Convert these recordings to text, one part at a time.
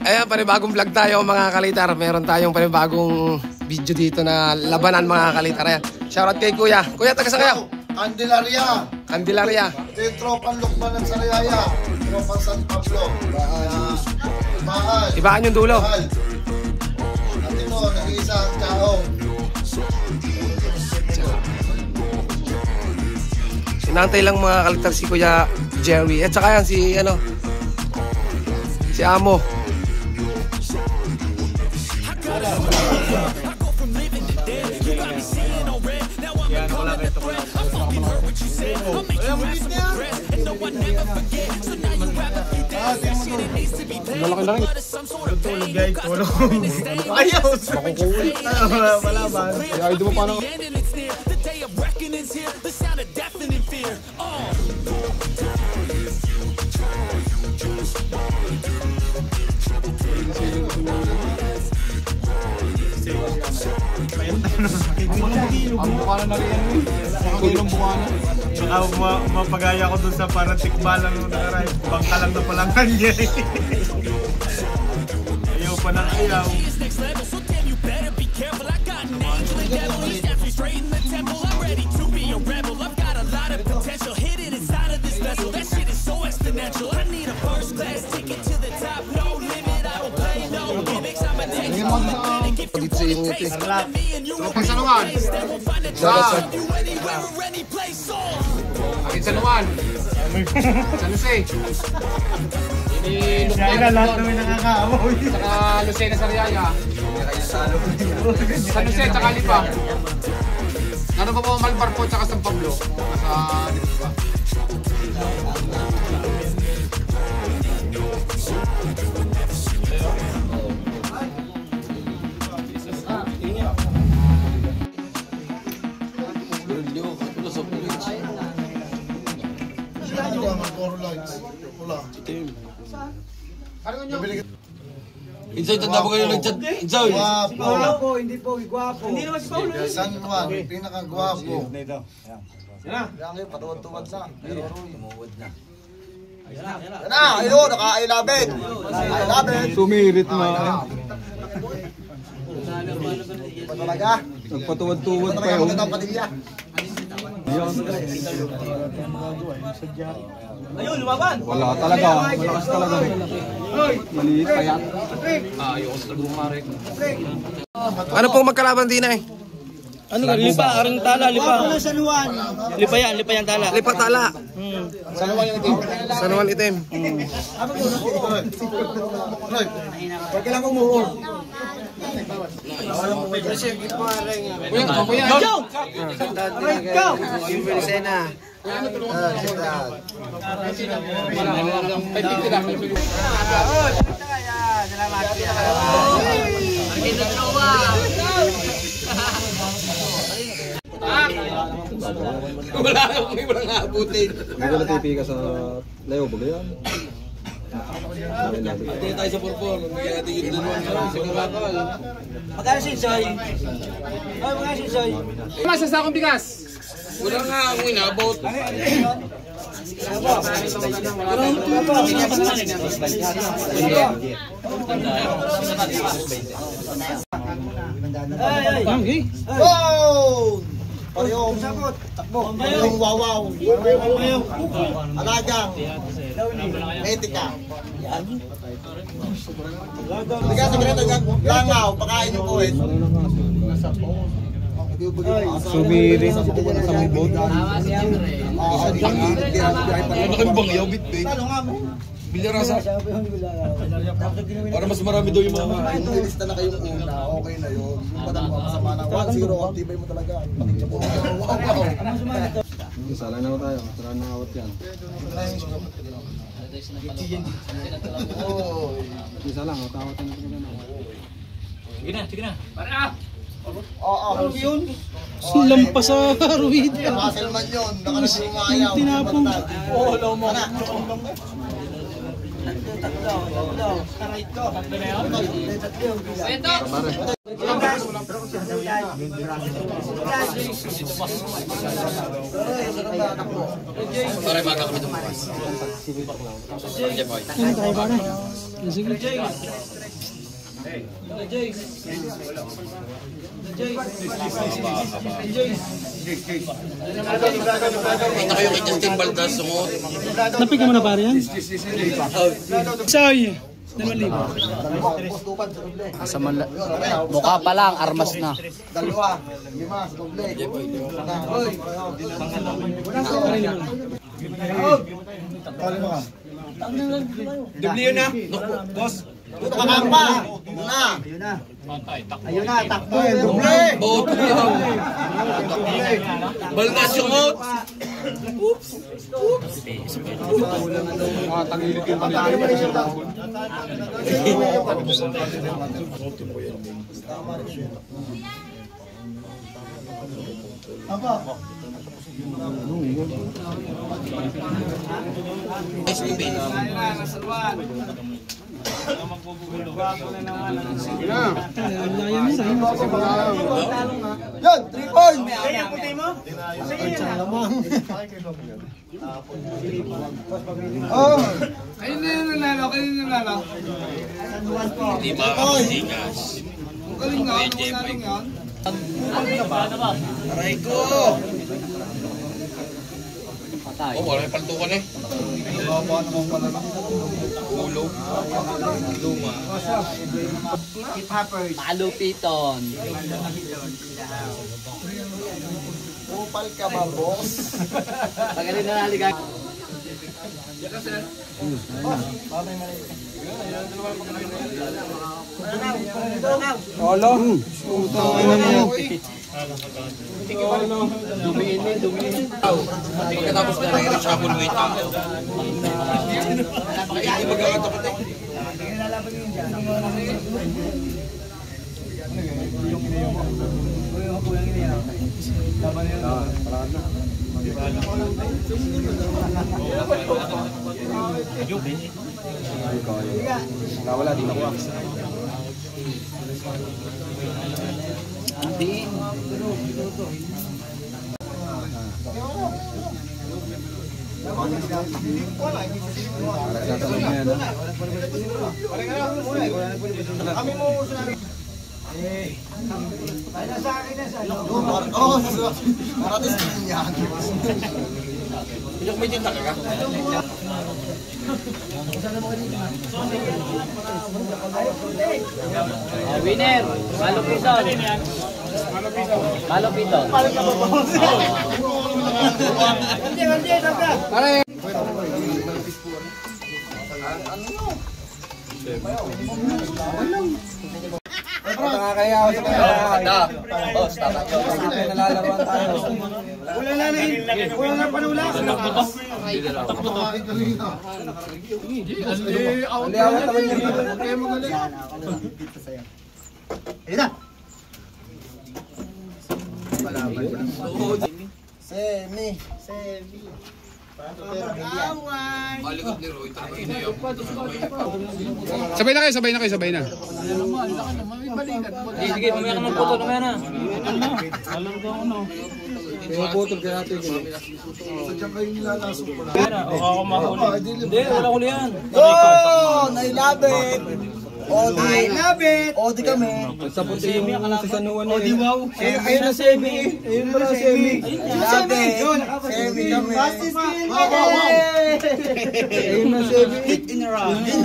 Ayan, panibagong vlog tayo mga kalitar. Meron tayong panibagong video dito na labanan mga kalitar. Ayan. Shoutout kay Kuya. Kuya, taga sa kayo? Candelaria. Candelaria. Yung tropang Lukman ng Sariaya. Tropang San Pablo. Mahal. Ibaan yung dulo. Mahal. At ito, nag-iisa ang Chaong. Sinantay lang mga kalitar si Kuya Jerry. At saka yan si ano, si Amo. Malaki-laki. Tulog guys, tulog. Ayaw! Makukulit. Wala ba? Kaya ito mo paano? Ang bukana na rin yan. Ang bukana. Baka mapagaya ko dun sa parang tikbalang nung nakaray. Bangka lang na palangan niya. Ayaw pa ng ayaw. Dito sa inyo ito. Tropang Sanuan. Akin Sanuan. San Jose. Ini Kaya na lahat namin nakakaamoy. Saka Lucena Sariaya. San Jose tsaka Lipa. Ano pa po Malbar po tsaka San Pablo. Sa Lipa. Insay, tanda mo kayo nag-chat? Insay! Guwapo. po, hindi po, guwapo. Hindi naman si Paulo. San Juan, pinaka-guwapo. Ito. Yan kayo, patuwad-tuwad na. Tumuwad na. Yan na, ayun, naka-I-love-it. I-love-it. Sumirit na. Ba talaga? Nagpatuwad-tuwad Ba pa talaga yun. magandang patilya? Ayun, lumaban! Wala talaga. Malakas talaga. Maliit pa yan. Ano pong magkalaban din eh? Ano ka? Lipa, aring tala, lipa. Lipa yan tala. Lipa tala. Sanuan yung itim. Sanuan itim. Huwag ka lang umuho. Kuya. Go! Go! Wala akong may walang abutin. Hindi ka natipi ka sa layo ba yan? Hindi tayo sa purpur. Hindi natin yung dalawa sa Karakal. Magkano si Soy? Ay, magkano si Soy? Masa sa akong bigas? Wala nga akong inabot. Ay! Wow! Parehong takbo. Parehong wawaw. Alagang. Etika. Tiga sa ganito, langaw, pakain yung kuwit. Sumirit sa may boat. Ano kami bang yaw bit eh? Bilyarasa. Para mas marami daw yung mga kain. Kung nilista na kayong una, okay na yun. Yung padang masama na 1-0, ang tibay mo talaga. Pakinggan po. Sala na tayo. Tara na awat yan. Isa lang, tawat na ito. Sige na. Oo. Yun? Silampa sa Ruid. Muscle man yun. Nakarasing maayaw. Tinapong. Oo, lomo. Para bata kami tumakas. Sige, Jace. Kita kayo kay Justin Baldas, sumot. Napigyan mo na pare yan? Say! 2,000. Mukha pa lang, armas na. 2, 5 sa doble. Tali mo ka. W na. Boss. Kakamba! Ayun na, takbo. Doble! Boat yun. Baldas yung out. Tangilid yung pagkakas. Apa? Yan, 3 points! Kaya puti mo? Oh! Ayun na yung nanalo. Di ba kapasigas? Galing nga, nanalo yan. Aray ko! Oh, wala yung paltukan eh. Ulo. Luma. Malupiton. Upal ka ba, boss? Pagaling na naligan. Pagkatapos na rin siya kung wait ako. Hindi magkakatakot eh. Wala din ako. Oh, maratis din yan. Pinag medyo talaga. Winner! Malupiton. Malupiton. Semi. Malikot ni Roy. Tangin na yun. Sabay na. Sige, mamaya ka ng puto. Mamaya na. Sadyang kayo nilalasok ko lang. Ako mahuli. Hindi, wala huli yan. Oh! I love it! Odi. I love it! Odi kami. Sa puti yung sa sanuan na Odi wow. Ayun na semi. Ayun na semi. I love it. Semi kami. Ayun na semi. Hit in a round. Di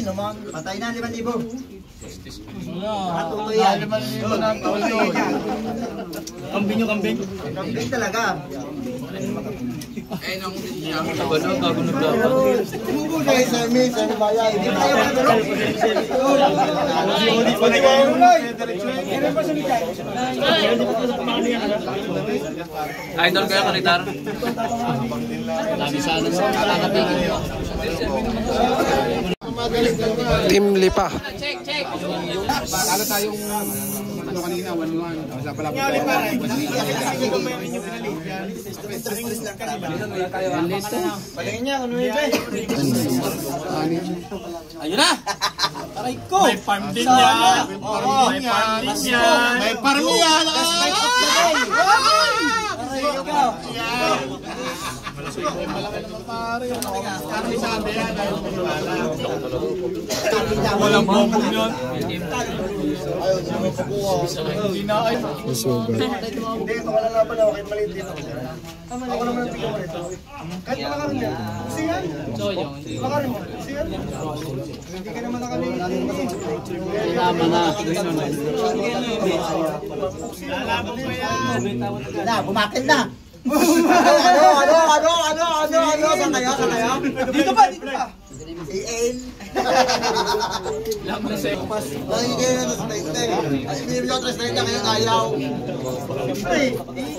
naman. Patay na 5,000. Natuto yan. 5,000 na tulo. Kambing yung kambing. Kambing talaga. Eh, nang siya. Bago nagdapat. Guys, semi bayay. Hindi tayo matulog. Idol kaya kalitar? Dami sana sa kakapigil ko. Team Lipa. Talo tayong ano kanina, 1-1. Wala pala po. Ayun na! Aray ko! May farm din yan! May farm din yan! May farm yan! Aray Walang bobong yun. Hindi, ito wala laban ako. Kahit maliit dito. Ako naman ang tingin mo rito. Kahit makakaroon yan. Kasi yan. Makaroon mo. Kasi yan. Hindi ka naman nakalimutan. Na, bumakil na. Ano? Saan kayo? Dito pa. EL. Lang na sa'yo. Hindi mo translate na kayo ayaw.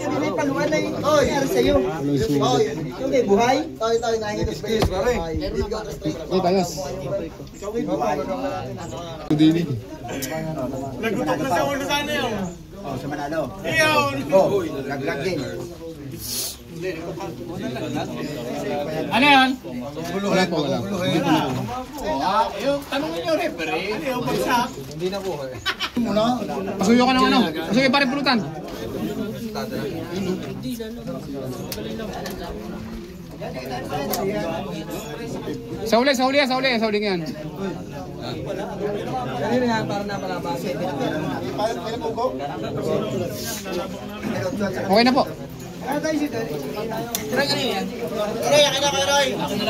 Hindi paluan na yun. Oy, sa'yo. Oy, yung may buhay. Tayo, nangingin na space. Tayos. Nagutok na sa ulo sana yun. Oh, sa Manalo. Iyon! Oh, laglag din. Ano yan? Wala po, wala. Yung tanongin nyo, referee. Yung bagsak. Pasuyo ka ng ano? Pasuyo pare pulutan. Sa uli yan. Okay na po. Roy, akin na kayo, Roy. Akin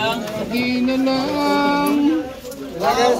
na lang.